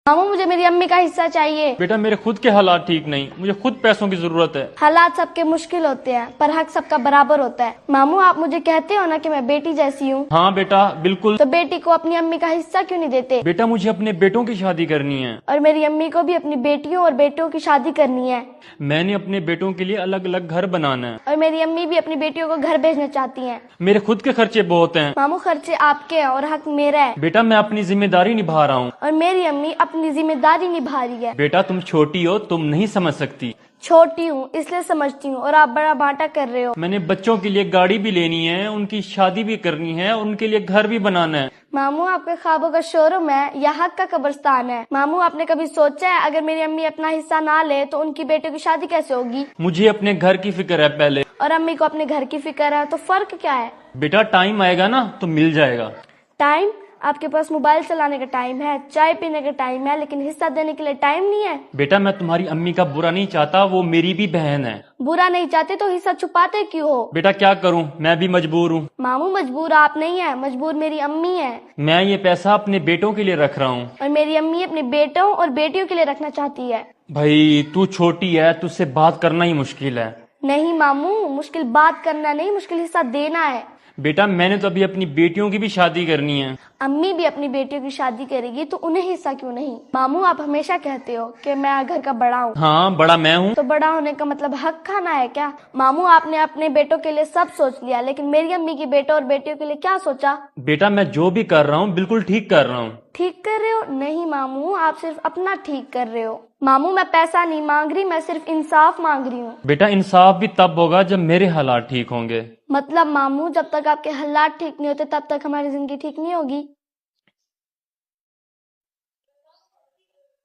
मामू मुझे मेरी अम्मी का हिस्सा चाहिए। बेटा मेरे खुद के हालात ठीक नहीं, मुझे खुद पैसों की जरूरत है। हालात सबके मुश्किल होते हैं पर हक सबका बराबर होता है। मामू आप मुझे कहते हो ना कि मैं बेटी जैसी हूँ, हाँ बेटा बिल्कुल। तो बेटी को अपनी अम्मी का हिस्सा क्यों नहीं देते? बेटा मुझे अपने बेटों की शादी करनी है और मेरी अम्मी को भी अपनी बेटियों और बेटों की शादी करनी है, मैंने अपने बेटों के लिए अलग अलग घर बनाना है। और मेरी अम्मी भी अपनी बेटियों को घर भेजना चाहती हैं। मेरे खुद के खर्चे बहुत हैं। मामू खर्चे आपके हैं और हक मेरा है, बेटा मैं अपनी जिम्मेदारी निभा रहा हूँ। और मेरी अम्मी अपनी जिम्मेदारी निभा रही है। बेटा तुम छोटी हो, तुम नहीं समझ सकती। छोटी हूँ इसलिए समझती हूँ और आप बड़ा बांटा कर रहे हो। मैंने बच्चों के लिए गाड़ी भी लेनी है, उनकी शादी भी करनी है, उनके लिए घर भी बनाना है। मामू आपके ख्वाबों का शोरूम है या हक का कब्रिस्तान है? मामू आपने कभी सोचा है अगर मेरी अम्मी अपना हिस्सा ना ले तो उनकी बेटियों की शादी कैसे होगी? मुझे अपने घर की फिक्र है पहले, और अम्मी को अपने घर की फिक्र है, तो फर्क क्या है? बेटा टाइम आएगा ना तो मिल जाएगा। टाइम? आपके पास मोबाइल चलाने का टाइम है, चाय पीने का टाइम है, लेकिन हिस्सा देने के लिए टाइम नहीं है। बेटा मैं तुम्हारी अम्मी का बुरा नहीं चाहता, वो मेरी भी बहन है। बुरा नहीं चाहते तो हिस्सा छुपाते क्यों हो? बेटा क्या करूं, मैं भी मजबूर हूँ। मामू मजबूर आप नहीं है, मजबूर मेरी अम्मी है, मैं ये पैसा अपने बेटों के लिए रख रहा हूँ। और मेरी अम्मी अपने बेटों और बेटियों के लिए रखना चाहती है। भाई तू छोटी है, तुझसे बात करना ही मुश्किल है। नहीं मामू, मुश्किल बात करना नहीं, मुश्किल हिस्सा देना है। बेटा मैंने तो अभी अपनी बेटियों की भी शादी करनी है। अम्मी भी अपनी बेटियों की शादी करेगी तो उन्हें हिस्सा क्यों नहीं? मामू आप हमेशा कहते हो कि मैं घर का बड़ा हूँ, हाँ बड़ा मैं हूँ। तो बड़ा होने का मतलब हक खाना है क्या? मामू आपने अपने बेटों के लिए सब सोच लिया, लेकिन मेरी अम्मी की बेटों और बेटियों के लिए क्या सोचा? बेटा मैं जो भी कर रहा हूँ बिल्कुल ठीक कर रहा हूँ। ठीक कर रहे हो? नहीं मामू, आप सिर्फ अपना ठीक कर रहे हो। मामू मैं पैसा नहीं मांग रही, मैं सिर्फ इंसाफ मांग रही हूँ। बेटा इंसाफ भी तब होगा जब मेरे हालात ठीक होंगे। मतलब मामू जब तक आपके हालात ठीक नहीं होते तब तक हमारी जिंदगी ठीक नहीं होगी।